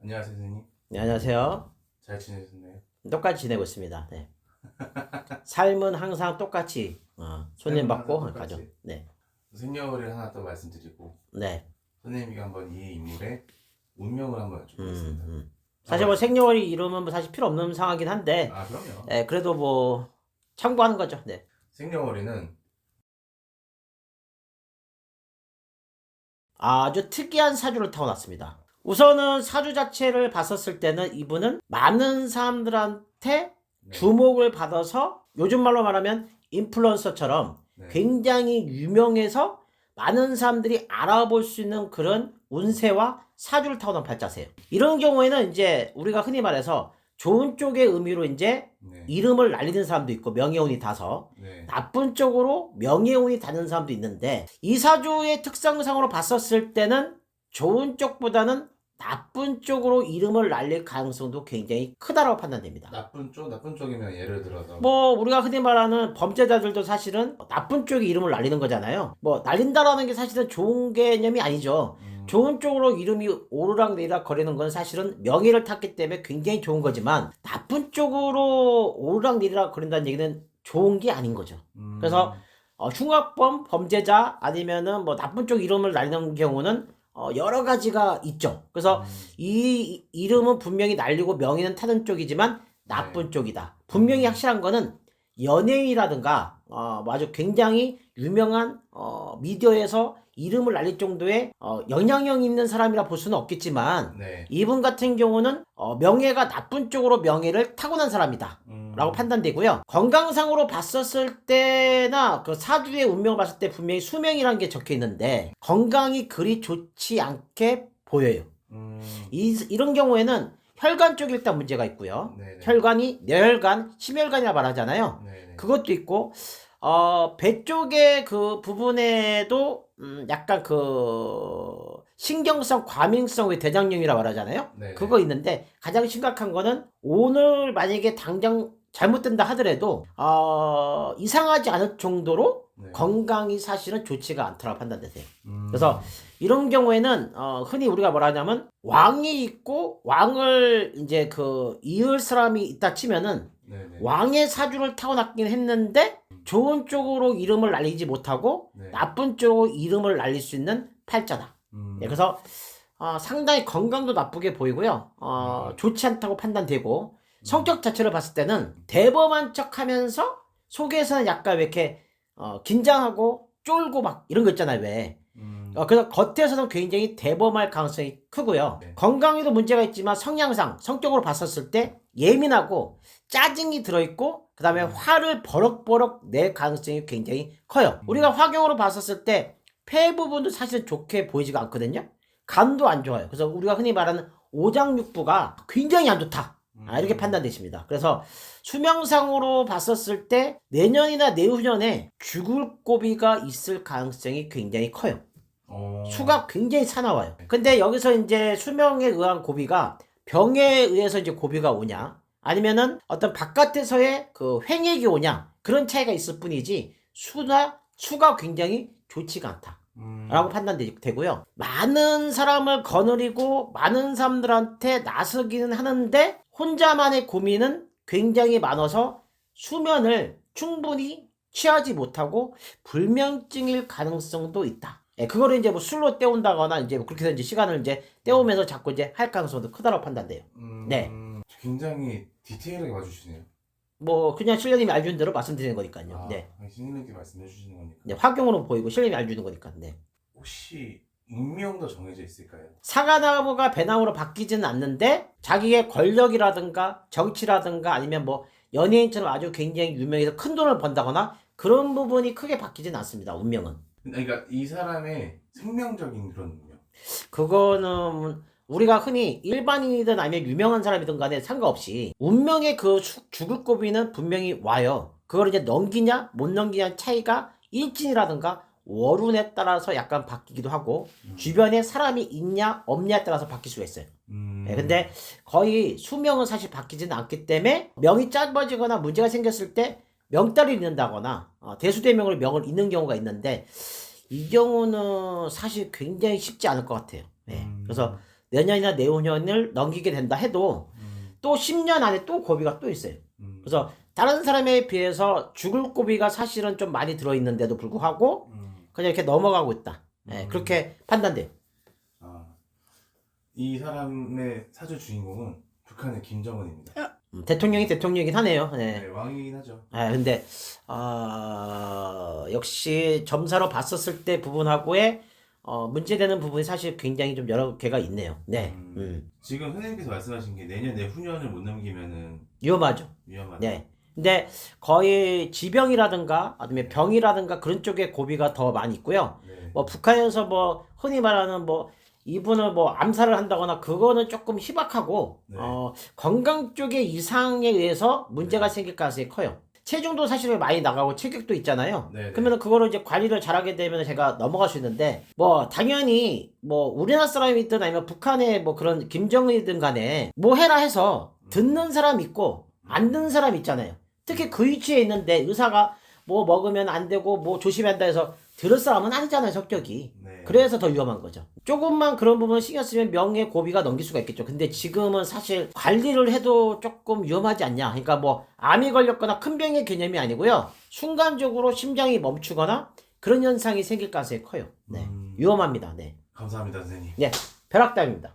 안녕하세요, 선생님. 네, 안녕하세요. 잘 지내셨나요? 똑같이 지내고 있습니다. 네. 삶은 항상 똑같이 손님 삶은 항상 받고 가죠. 똑같이 네. 생년월일 하나 더 말씀드리고 네. 선생님이 한번 이 인물의 운명을 한번 여쭤보겠습니다. 사실 뭐 생년월일 이름은 뭐 사실 필요 없는 상황이긴 한데, 그럼요. 그래도 뭐 참고하는 거죠. 네. 생년월일은 아주 특이한 사주를 타고났습니다. 우선은 사주 자체를 봤었을 때는 이분은 많은 사람들한테 네. 주목을 받아서 요즘 말로 말하면 인플루언서처럼 네. 굉장히 유명해서 많은 사람들이 알아볼 수 있는 그런 운세와 사주를 타고난 팔자세요. 이런 경우에는 이제 우리가 흔히 말해서 좋은 쪽의 의미로 이제 네. 이름을 날리는 사람도 있고 명예운이 타서 네. 나쁜 쪽으로 명예운이 닿는 사람도 있는데 이 사주의 특성상으로 봤었을 때는 좋은 쪽보다는 나쁜 쪽으로 이름을 날릴 가능성도 굉장히 크다라고 판단됩니다. 나쁜 쪽이면 예를 들어서 뭐 우리가 흔히 말하는 범죄자들도 사실은 나쁜 쪽에 이름을 날리는 거잖아요. 뭐 날린다라는 게 사실은 좋은 개념이 아니죠. 좋은 쪽으로 이름이 오르락 내리락 거리는 건 사실은 명예를 탔기 때문에 굉장히 좋은 거지만 나쁜 쪽으로 오르락 내리락 거린다는 얘기는 좋은 게 아닌 거죠. 그래서 흉악범, 범죄자 아니면은 뭐 나쁜 쪽 이름을 날리는 경우는 여러 가지가 있죠. 그래서 이 이름은 분명히 날리고 명예는 타는 쪽이지만 나쁜 쪽이다. 분명히 확실한 거는 연예인이라든가 뭐 아주 굉장히 유명한 미디어에서 이름을 날릴 정도의 영향력 있는 사람이라 볼 수는 없겠지만 네. 이분 같은 경우는 명예가 나쁜 쪽으로 명예를 타고난 사람이다 라고 판단되고요. 건강상으로 봤었을 때나 그 사주의 운명을 봤을 때 분명히 수명이라는 게 적혀 있는데 건강이 그리 좋지 않게 보여요. 이런 경우에는 혈관 쪽에 일단 문제가 있고요. 네네. 혈관이 뇌혈관, 심혈관이라 말하잖아요. 네네. 그것도 있고 배 쪽의 그 부분에도 약간 그 신경성 과민성의 대장염이라 말하잖아요. 네네. 그거 있는데 가장 심각한 거는 오늘 만약에 당장 잘못된다 하더라도 이상하지 않을 정도로 네. 건강이 사실은 좋지가 않다고 판단되세요. 그래서 이런 경우에는 흔히 우리가 뭐라 하냐면 왕이 있고 왕을 이제 그 이을 사람이 있다 치면은 네네. 왕의 사주를 타고났긴 했는데 좋은 쪽으로 이름을 날리지 못하고 네. 나쁜 쪽으로 이름을 날릴 수 있는 팔자다. 네, 그래서 상당히 건강도 나쁘게 보이고요. 좋지 않다고 판단되고 성격 자체를 봤을 때는 대범한 척하면서 속에서는 약간 왜 이렇게 긴장하고 쫄고 막 이런 거 있잖아요. 왜? 그래서 겉에서는 굉장히 대범할 가능성이 크고요. 네. 건강에도 문제가 있지만 성향상, 성격으로 봤었을 때 예민하고 짜증이 들어있고 그 다음에 화를 버럭버럭 낼 가능성이 굉장히 커요. 우리가 화경으로 봤었을 때 폐 부분도 사실 좋게 보이지가 않거든요. 간도 안 좋아요. 그래서 우리가 흔히 말하는 오장육부가 굉장히 안 좋다. 이렇게 판단되십니다. 그래서 수명상으로 봤었을 때 내년이나 내후년에 죽을 고비가 있을 가능성이 굉장히 커요. 수가 굉장히 사나워요. 근데 여기서 이제 수명에 의한 고비가 병에 의해서 이제 고비가 오냐 아니면은 어떤 바깥에서의 그 횡액이 오냐 그런 차이가 있을 뿐이지 수가 굉장히 좋지가 않다. 라고 판단되고요. 많은 사람을 거느리고 많은 사람들한테 나서기는 하는데 혼자만의 고민은 굉장히 많아서 수면을 충분히 취하지 못하고 불면증일 가능성도 있다. 그거를 이제 뭐 술로 때운다거나 이제 뭐 그렇게 해서 이제 시간을 이제 때우면서 자꾸 이제 할 가능성도 크다고 판단돼요. 네. 굉장히 디테일하게 봐주시네요. 뭐 그냥 실령님이 알주는 대로 말씀드리는 거니까요. 네. 신님께 말씀해 주시는 거니까. 네. 화경으로 보이고 실령님이 알주는 거니까. 네. 혹시 운명도 정해져 있을까요? 사과나무가 배나무로 바뀌지는 않는데 자기의 권력이라든가 정치라든가 아니면 뭐 연예인처럼 아주 굉장히 유명해서 큰 돈을 번다거나 그런 부분이 크게 바뀌지는 않습니다. 운명은. 그러니까 이 사람의 생명적인 그런 운명. 그거는 우리가 흔히 일반인이든 아니면 유명한 사람이든 간에 상관없이 운명의 그 죽을 고비는 분명히 와요. 그걸 이제 넘기냐 못 넘기냐 차이가 일진이라든가 월운에 따라서 약간 바뀌기도 하고 주변에 사람이 있냐 없냐에 따라서 바뀔 수가 있어요. 네, 근데 거의 수명은 사실 바뀌지는 않기 때문에 명이 짧아지거나 문제가 생겼을 때 명달을 잃는다거나 대수대명으로 명을 잃는 경우가 있는데 이 경우는 사실 굉장히 쉽지 않을 것 같아요. 네. 그래서 몇 년이나 내후년을 넘기게 된다 해도 또 10년 안에 또 고비가 또 있어요. 그래서 다른 사람에 비해서 죽을 고비가 사실은 좀 많이 들어있는데도 불구하고 그냥 이렇게 넘어가고 있다. 네, 그렇게 판단돼요. 아, 이 사람의 사주 주인공은 북한의 김정은입니다. 대통령이 대통령이긴 하네요. 네. 네, 왕이긴 하죠. 근데 역시 점사로 봤었을 때 부분하고의 문제되는 부분이 사실 굉장히 좀 여러 개가 있네요. 네. 지금 선생님께서 말씀하신 게 내년 내후년을 못 넘기면은 위험하죠. 위험하다. 네. 근데 거의 지병이라든가 아니면 병이라든가 그런 쪽에 고비가 더 많이 있고요. 네. 뭐 북한에서 뭐 흔히 말하는 뭐 이분을 뭐 암살을 한다거나 그거는 조금 희박하고 네. 건강 쪽의 이상에 의해서 문제가 네. 생길 가능성이 커요. 체중도 사실 많이 나가고 체격도 있잖아요. 네, 네. 그러면 그거를 이제 관리를 잘하게 되면 제가 넘어갈 수 있는데 뭐 당연히 뭐 우리나라 사람이든 아니면 북한의 뭐 그런 김정은이든 간에 뭐 해라 해서 듣는 사람 있고 안 듣는 사람 있잖아요. 특히 그 위치에 있는데 의사가 뭐 먹으면 안 되고 뭐 조심해야 한다 해서 들을 사람은 아니잖아요, 성격이. 네. 그래서 더 위험한 거죠. 조금만 그런 부분을 신경 쓰면 명예 고비가 넘길 수가 있겠죠. 근데 지금은 사실 관리를 해도 조금 위험하지 않냐. 그러니까 뭐 암이 걸렸거나 큰 병의 개념이 아니고요. 순간적으로 심장이 멈추거나 그런 현상이 생길 가능성이 커요. 네. 위험합니다. 네. 감사합니다, 선생님. 네. 벼락담입니다.